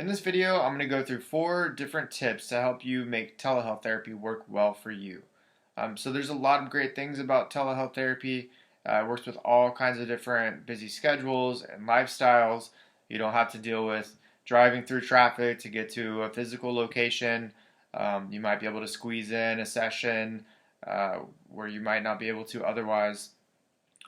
In this video, I'm going to go through 4 different tips to help you make telehealth therapy work well for you. So there's a lot of great things about telehealth therapy. It works with all kinds of different busy schedules and lifestyles. You don't have to deal with driving through traffic to get to a physical location. You might be able to squeeze in a session where you might not be able to otherwise.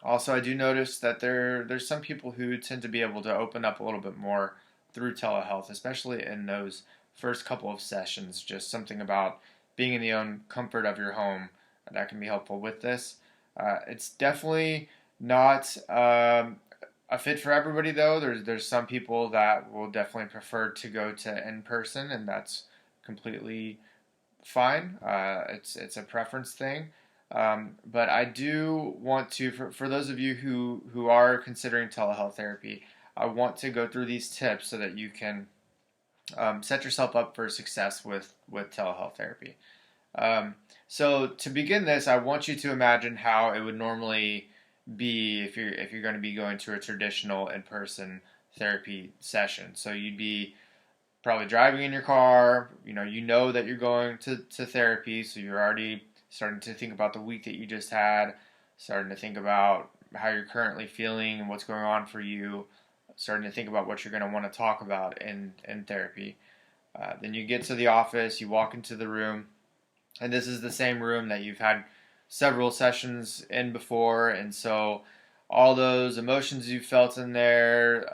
Also, I do notice that there's some people who tend to be able to open up a little bit more through telehealth, especially in those first couple of sessions. Just something about being in the own comfort of your home that can be helpful with this. It's definitely not a fit for everybody, though. There's some people that will definitely prefer to go to in person, and that's completely fine. It's a preference thing. But I do want to, for those of you who are considering telehealth therapy, I want to go through these tips so that you can set yourself up for success with telehealth therapy. So to begin this, I want you to imagine how it would normally be if you're going to be going to a traditional in-person therapy session. So you'd be probably driving in your car. You know that you're going to therapy, so you're already starting to think about the week that you just had, starting to think about how you're currently feeling and what's going on for you, starting to think about what you're going to want to talk about in therapy. Then you get to the office, you walk into the room, and this is the same room that you've had several sessions in before, and so all those emotions you felt in there,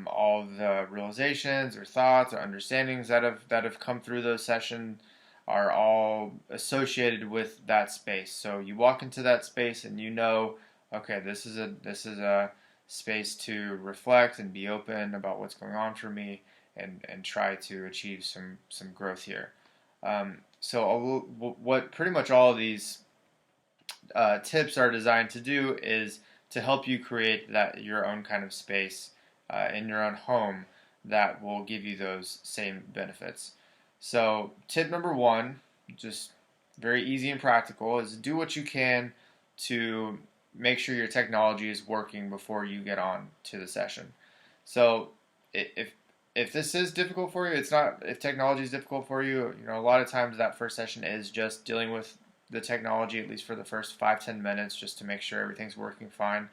all the realizations or thoughts or understandings that have come through those sessions are all associated with that space. So you walk into that space and you know, okay, this is a space to reflect and be open about what's going on for me and try to achieve some growth here. What pretty much all of these tips are designed to do is to help you create that your own kind of space in your own home that will give you those same benefits. So tip number 1, just very easy and practical, is do what you can to make sure your technology is working before you get on to the session. So if this is difficult for you, it's not. If technology is difficult for you, a lot of times that first session is just dealing with the technology, at least for the first 5-10 minutes, just to make sure everything's working fine.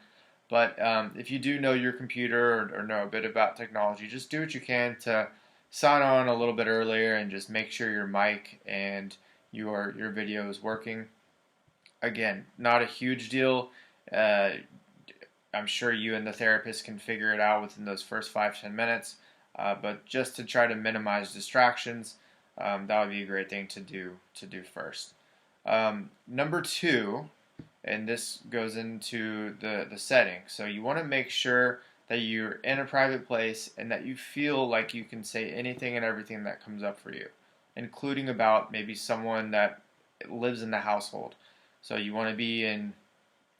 But if you do know your computer or know a bit about technology, just do what you can to sign on a little bit earlier and just make sure your mic and your video is working. Again, not a huge deal. I'm sure you and the therapist can figure it out within those first 5-10 minutes. But just to try to minimize distractions, that would be a great thing to do first. Number 2, and this goes into the setting. So you want to make sure that you're in a private place and that you feel like you can say anything and everything that comes up for you, including about maybe someone that lives in the household. So you want to be in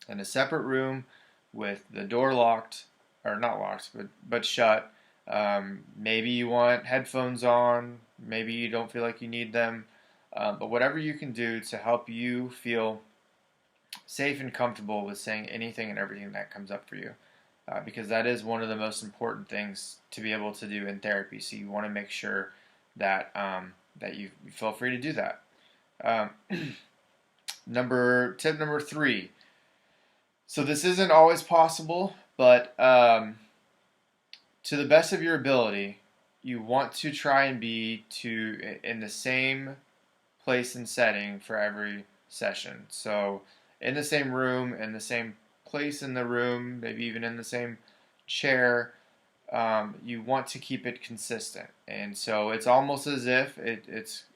a separate room with the door locked, or not locked, but shut. Maybe you want headphones on. Maybe you don't feel like you need them. But whatever you can do to help you feel safe and comfortable with saying anything and everything that comes up for you. Because that is one of the most important things to be able to do in therapy. So you want to make sure that that you feel free to do that. Tip number 3. So this isn't always possible, but to the best of your ability, you want to try and be in the same place and setting for every session. So in the same room, in the same place in the room, maybe even in the same chair. You want to keep it consistent, and so it's almost as if it's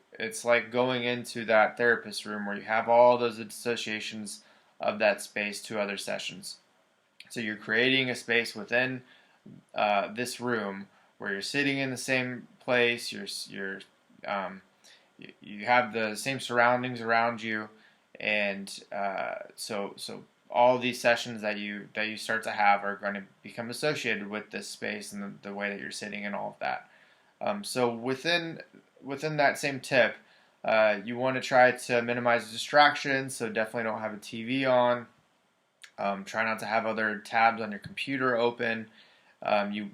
like going into that therapist room where you have all those associations of that space to other sessions. So you're creating a space within this room where you're sitting in the same place. You have the same surroundings around you, and so all these sessions that you start to have are going to become associated with this space and the way that you're sitting and all of that. So within that same tip, you want to try to minimize distractions. So definitely don't have a TV on. Try not to have other tabs on your computer open. You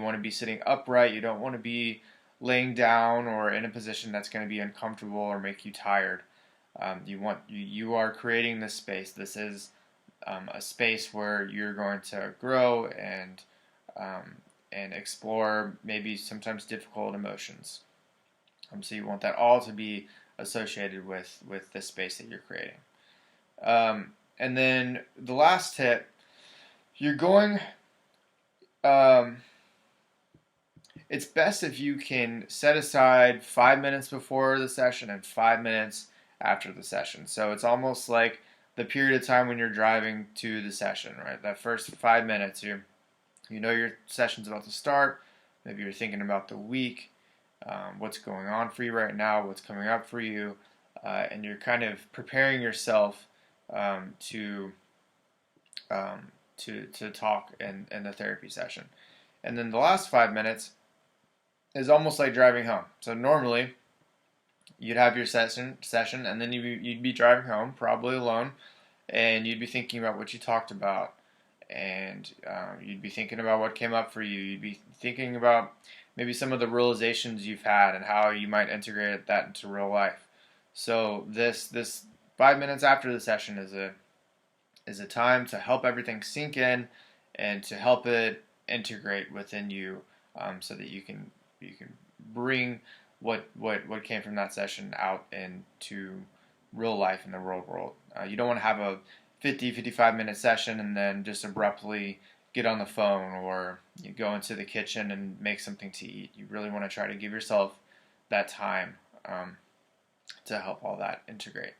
want to be sitting upright. You don't want to be laying down or in a position that's going to be uncomfortable or make you tired. You are creating this space. This is a space where you're going to grow um, and explore maybe sometimes difficult emotions. So you want that all to be associated with the space that you're creating. And then the last tip, you're going. Um, it's best if you can set aside 5 minutes before the session and 5 minutes after the session. So it's almost like the period of time when you're driving to the session, right? That first 5 minutes, you know your session's about to start. Maybe you're thinking about the week, what's going on for you right now, what's coming up for you, and you're kind of preparing yourself to to talk in the therapy session. And then the last 5 minutes is almost like driving home. So normally you'd have your session, and then you'd be driving home, probably alone, and you'd be thinking about what you talked about, and you'd be thinking about what came up for you. You'd be thinking about maybe some of the realizations you've had and how you might integrate that into real life. So this 5 minutes after the session is a time to help everything sink in and to help it integrate within you, so that you can bring what came from that session out into real life in the real world. You don't want to have a 55 minute session and then just abruptly get on the phone or you go into the kitchen and make something to eat. You really want to try to give yourself that time to help all that integrate.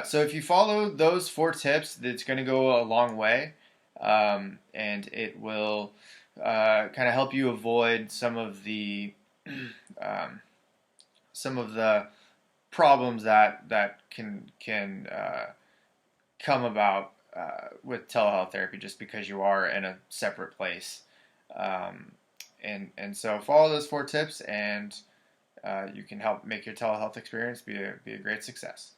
So if you follow those 4 tips, it's going to go a long way, and it will kind of help you avoid some of the um, problems that can come about with telehealth therapy just because you are in a separate place. And so follow those 4 tips, and you can help make your telehealth experience be a great success.